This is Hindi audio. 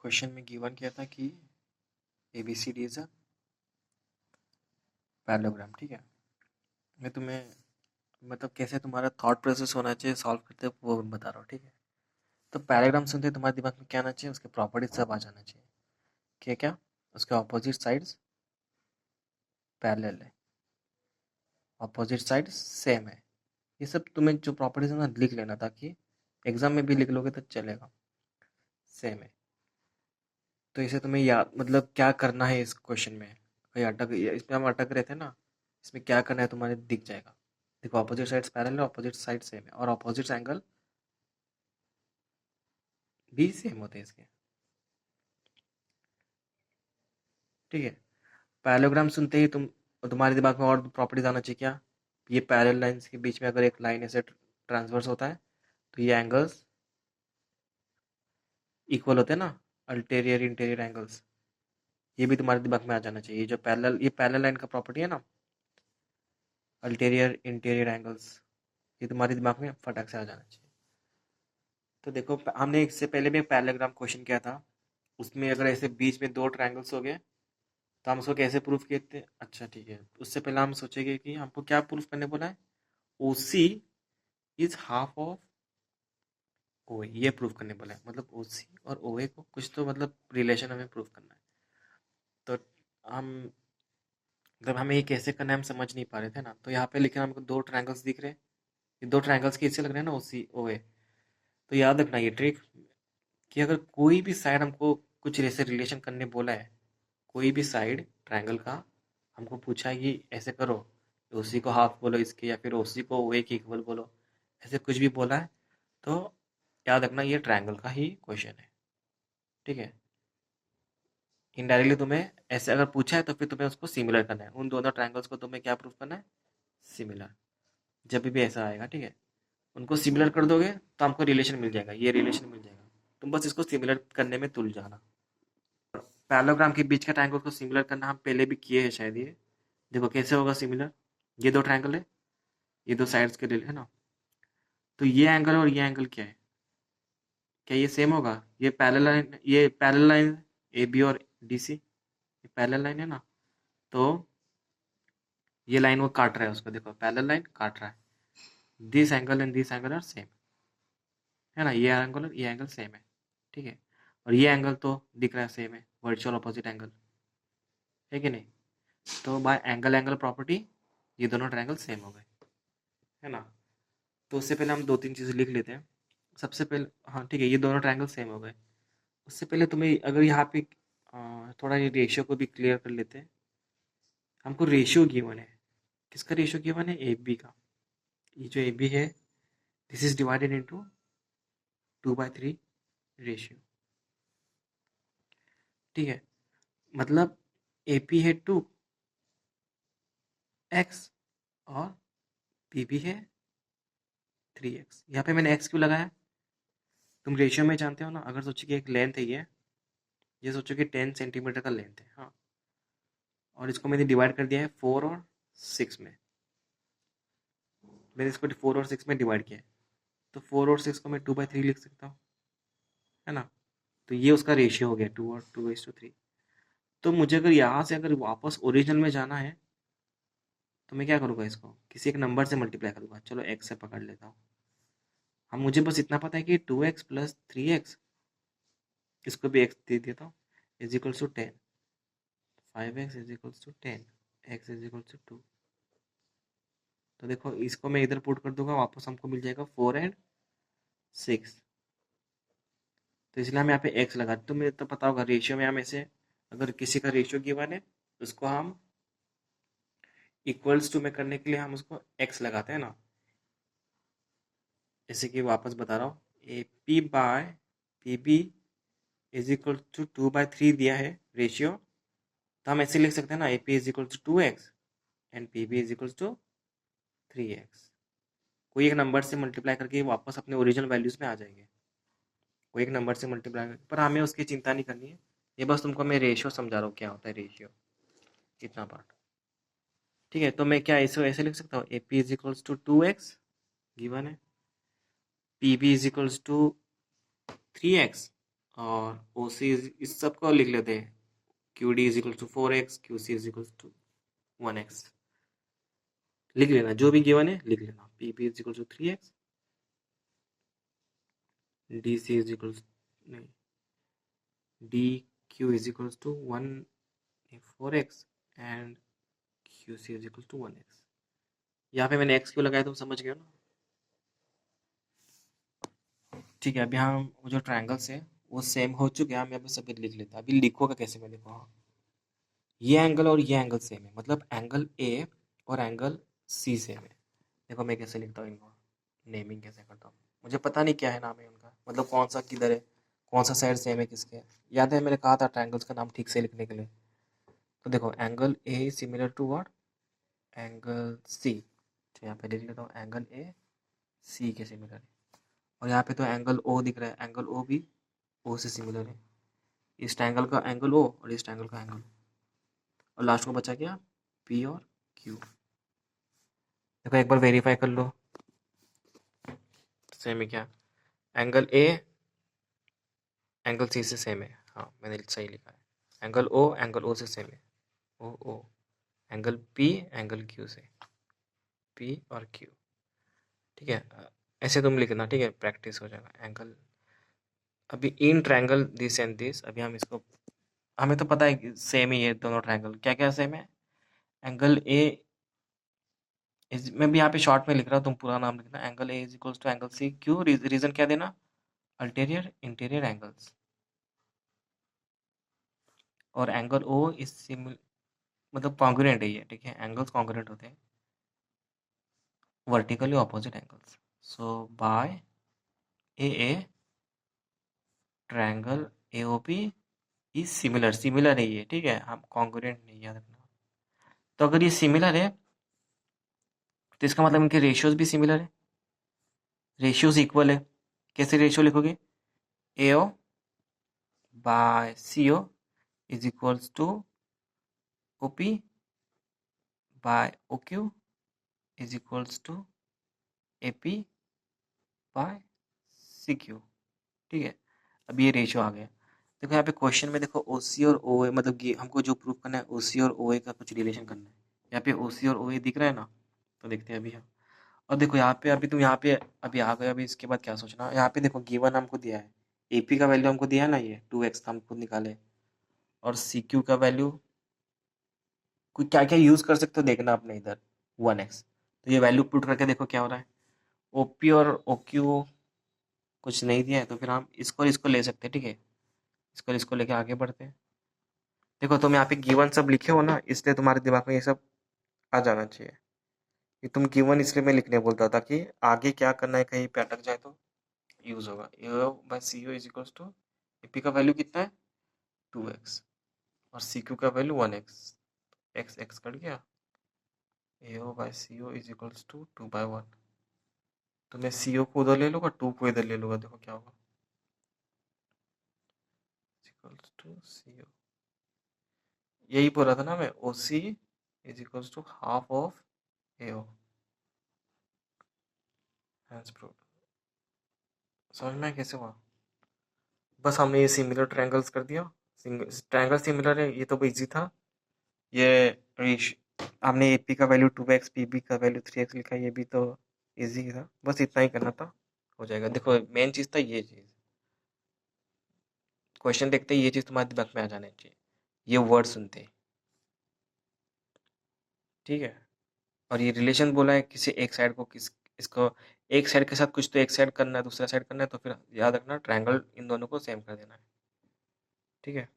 क्वेश्चन में गिवन किया था कि ABCD इज अ पैरेललोग्राम। ठीक है, मैं तुम्हें मतलब कैसे तुम्हारा थॉट प्रोसेस होना चाहिए सॉल्व करते वो बता रहा हूँ। ठीक है, तो पैराग्राम सुनते ही तुम्हारे दिमाग में क्या आना चाहिए, उसके प्रॉपर्टीज सब आ जाना चाहिए। क्या क्या उसके ऑपोजिट साइड्स पैरेलल है, ऑपोजिट साइड्स सेम है। ये सब तुम्हें जो प्रॉपर्टीज है ना लिख लेना, ताकि एग्जाम में भी लिख लोगे तो चलेगा। सेम है तो इसे तुम्हें याद मतलब क्या करना है इस क्वेश्चन में। कहीं अटक इसमें हम अटक रहे थे ना, इसमें क्या करना है तुम्हारे दिख जाएगा। देखो ऑपोजिट साइड्स पैरेलल है, ऑपोजिट साइड सेम है और ऑपोजिट एंगल भी सेम होते हैं इसके। ठीक है, पैरेललोग्राम सुनते ही तुम्हारे दिमाग में और प्रॉपर्टीज आना चाहिए। क्या ये पैरेलल लाइंस के बीच में अगर एक लाइन ऐसे ट्रांसवर्स होता है तो ये एंगल्स इक्वल होते हैं ना, अल्टीरियर इंटीरियर एंगल्स। ये भी तुम्हारे दिमाग में आ जाना चाहिए। जो पैरेलल ये पैरेलल लाइन का प्रॉपर्टी है ना, अल्टीरियर इंटीरियर एंगल्स, ये तुम्हारे दिमाग में फटाक से आ जाना चाहिए। तो देखो हमने इससे पहले भी एक पैरेललोग्राम क्वेश्चन किया था, उसमें अगर ऐसे बीच में दो ट्रायंगल्स हो गए तो हम उसको कैसे प्रूफ करते हैं। अच्छा ठीक है, उससे पहले हम सोचेंगे कि हमको क्या प्रूफ करने बोला है। OC is half of OA, ये प्रूफ करने बोला है। मतलब OC और OA को कुछ तो मतलब रिलेशन हमें प्रूफ करना है। तो हम मतलब हमें ये कैसे करना है हम समझ नहीं पा रहे थे ना, तो यहाँ पे लेकिन हमको दो ट्रायंगल्स दिख रहे हैं। ये दो ट्रायंगल्स के हिस्से लग रहे हैं ना, OC OA। तो याद रखना ये ट्रिक कि अगर कोई भी साइड हमको कुछ ऐसे रिलेशन करने बोला है, कोई भी साइड ट्रायंगल का हमको पूछा है कि ऐसे करो, OC को हाफ बोलो इसके, या फिर OC को OA के इक्वल बोलो, ऐसे कुछ भी बोला है तो याद रखना ये ट्रायंगल का ही क्वेश्चन है। ठीक है, इनडायरेक्टली तुम्हें ऐसे अगर पूछा है तो फिर तुम्हें उसको सिमिलर करना है। उन दोनों ट्रायंगल्स को तुम्हें क्या प्रूफ करना है, सिमिलर। जब भी ऐसा आएगा, ठीक है, उनको सिमिलर कर दोगे तो हमको रिलेशन मिल जाएगा, ये रिलेशन मिल जाएगा। तुम बस इसको सिमिलर करने में तुल जाना। पैरेललोग्राम के बीच का ट्रायंगल को सिमिलर करना हम पहले भी किए हैं शायद। ये देखो कैसे होगा सिमिलर। ये दो ट्रायंगल है, ये दो साइड्स के लिए है ना, तो ये एंगल और ये एंगल क्या है, क्या ये सेम होगा। ये पैरेलल लाइन AB और DC, ये पैरेलल लाइन है ना, तो ये लाइन वो काट रहा है उसको, देखो पैरेलल लाइन काट रहा है। This angle and this angle are same, है ना, ये एंगल और ये एंगल सेम है। ठीक है, और ये एंगल तो दिख रहा है सेम है, वर्चुअल अपोजिट एंगल है कि नहीं। तो बाय एंगल एंगल प्रॉपर्टी ये दोनों ट्रायंगल सेम हो गए, है ना। तो उससे पहले हम दो तीन चीज़ें लिख लेते हैं। सबसे पहले हाँ ठीक है, ये दोनों ट्रायंगल सेम हो गए। उससे पहले तुम्हें अगर यहाँ पे थोड़ा ये रेशियो को भी क्लियर कर लेते हैं। हमको रेशियो गिवन है, किसका रेशियो गिवन है, AB का। ये जो AB है this is divided into 2/3 ratio. ठीक है, मतलब AP है 2x और BB है 3x। यहाँ पे मैंने x क्यों लगाया, तुम रेशियो में जानते हो ना। अगर सोचो कि एक लेंथ है ये सोचो कि 10 सेंटीमीटर का लेंथ है, हाँ, और इसको मैंने डिवाइड कर दिया है 4 और 6 में। मैंने इसको 4 और 6 में डिवाइड किया है, तो 4 और 6 को मैं 2/3 लिख सकता हूँ, है ना। तो ये उसका रेशियो हो गया 2 और 2/3। तो मुझे अगर यहाँ से अगर वापस ओरिजिनल में जाना है तो मैं क्या करूँगा, इसको किसी एक नंबर से मल्टीप्लाई करूँगा। चलो x से पकड़ लेता हूँ। हम मुझे बस इतना पता है कि 2x + 3x, इसको भी x दे देता हूँ, is equals to 10। 5x is equals to 10, x is equals to 2। तो देखो इसको मैं इधर पुट कर दूंगा, वापस हमको मिल जाएगा 4 और 6। तो इसलिए हम यहाँ पे x लगा, तो मुझे तो पता होगा रेशियो में हम ऐसे अगर किसी का रेशियो गिवन है उसको हम इक्वल्स टू में करने के लिए हम उसको x लगाते हैं ना। जैसे कि वापस बता रहा हूँ, AP/PB इज इक्वल टू 2/3 दिया है रेशियो, तो हम ऐसे लिख सकते हैं ना, AP is equal to 2x and PB is equal to 3x। कोई एक नंबर से मल्टीप्लाई करके वापस अपने ओरिजिनल वैल्यूज में आ जाएंगे। कोई एक नंबर से मल्टीप्लाई करके, पर हमें उसकी चिंता नहीं करनी है। ये बस तुमको मैं रेशियो समझा रहा हूँ क्या होता है रेशियो, इतना पार्ट। ठीक है, तो मैं क्या ऐसे ऐसे लिख सकता हूँ, AP is equals to 2x given है, PB is equals to 3x और ओ सी इस सब को लिख लेते हैं, Q D is equal to 4x, Q C is equal to 1x। लिख लेना जो भी गिवन है लिख लेना, P P is equal to 3x, D C is equal नहीं, D Q is equal to 4x and Q C is equal to 1x। यहाँ पे मैंने x क्यों लगाया तुम समझ गए हो ना। ठीक है, अभी हम वो जो ट्रायंगल्स है वो सेम हो चुके हैं, हम यहाँ पे सभी लिख लेते हैं। अभी लिखोगे कैसे में, देखो हाँ, ये एंगल और ये एंगल सेम है, मतलब एंगल ए और एंगल सी सेम है। देखो मैं कैसे लिखता हूँ इनको, नेमिंग कैसे करता हूँ, मुझे पता नहीं क्या है नाम है उनका, मतलब कौन सा किधर है, कौन सा साइड सेम है किसके। याद है मैंने कहा था ट्रायंगल्स का नाम ठीक से लिखने के लिए। तो देखो angle A similar to what, angle C. तो यहाँ पे लिख लेता हूँ एंगल ए सी के सिमिलर है। और यहाँ पे तो एंगल ओ दिख रहा है, एंगल ओ भी ओ से सिमिलर है। इस ट्रायंगल का एंगल ओ और इस ट्रायंगल का एंगल, और लास्ट में बचा क्या, पी और क्यू। देखो एक बार वेरीफाई कर लो सेम है क्या, एंगल ए एंगल सी से सेम है, हाँ मैंने सही लिखा है। एंगल ओ से सेम है, ओ ओ। एंगल पी एंगल क्यू से, पी और क्यू। ठीक है, ऐसे तुम लिखना, ठीक है, प्रैक्टिस हो जाएगा। एंगल अभी in triangle this and this, अभी हम इसको, हमें तो पता है कि सेम ही है दोनों ट्रायंगल। क्या क्या सेम है, एंगल ए मैं भी यहाँ पे शॉर्ट में लिख रहा हूँ, तुम पूरा नाम लिखना। Angle A is equals to angle C Q, reason क्या देना, अल्टीरियर इंटीरियर एंगल्स। और एंगल ओ इज सिमिलर, मतलब कॉन्ग्रुएंट है ये, ठीक है, एंगल्स कॉन्ग्रुएंट होते हैं, vertically opposite angles. So by a triangle AOP is similar, similar है ये, ठीक है, हम कॉन्ग्रुएंट नहीं, याद रखना। तो अगर ये सिमिलर है तो इसका मतलब इनके रेशियोज भी सिमिलर है, रेशियोज इक्वल है। कैसे रेशियो लिखोगे, AO by CO is equals to OP by OQ is equals to AP by CQ. ठीक है, अब ये रेशियो आ गया। देखो यहाँ पे क्वेश्चन में देखो ओ सी और ओ ए, मतलब कि हमको जो प्रूव करना है ओ सी और ओ ए का कुछ रिलेशन करना है। यहाँ पे ओ सी और ओ ए दिख रहा है ना, तो देखते हैं अभी हम। और देखो यहाँ पे अभी तुम यहाँ पे अभी आ गए, अभी इसके बाद क्या सोचना, यहाँ पे देखो गिवन हमको दिया है, एपी का वैल्यू हमको दिया है ना, ये 2x हम खुद निकाले, और सी क्यू का वैल्यू कोई क्या क्या यूज कर सकते हो देखना अपने इधर, 1x। तो ये वैल्यू पुट करके देखो क्या हो रहा है, ओपी और ओक्यू कुछ नहीं दिया है, तो फिर हम इसको और इसको ले सकते हैं, ठीक है, इसको और इसको लेके आगे बढ़ते हैं। देखो तुम यहाँ पे गिवन सब लिखे हो ना, इसलिए तुम्हारे दिमाग में ये सब आ जाना चाहिए। ये तुम गिवन इसलिए मैं लिखने बोलता था कि आगे क्या करना है, कहीं पे अटक जाए तो यूज होगा। A by C O is equals to, AP का वैल्यू कितना है 2x, और सी क्यू का value 1x, X X cut गया, A O by C O is equals to 2/1। तो मैं सी ओ को उधर ले लूँगा, 2 को इधर ले लूँगा, देखो क्या होगा, इक्वल्स टू सी ओ। यही बोला था ना मैं, O C is equals to half of A O. समझ में आया कैसे हुआ, बस हमने ये सिमिलर ट्रायंगल्स कर दिया। ट्रायंगल सिमिलर है, ये तो इजी था। ये रेश हमने एपी का वैल्यू 2x, पीबी का वैल्यू 3x लिखा, ये भी तो इजी था, बस इतना ही करना था, हो जाएगा। देखो मेन चीज़ था ये चीज़, क्वेश्चन देखते ही ये चीज़ तुम्हारे दिमाग में आ जाना चाहिए, ये वर्ड सुनते ही, ठीक है। और ये रिलेशन बोला है किसी एक साइड को, किस इसको एक साइड के साथ कुछ तो एक साइड करना है, दूसरा साइड करना है, तो फिर याद रखना ट्रायंगल इन दोनों को सेम कर देना है, ठीक है।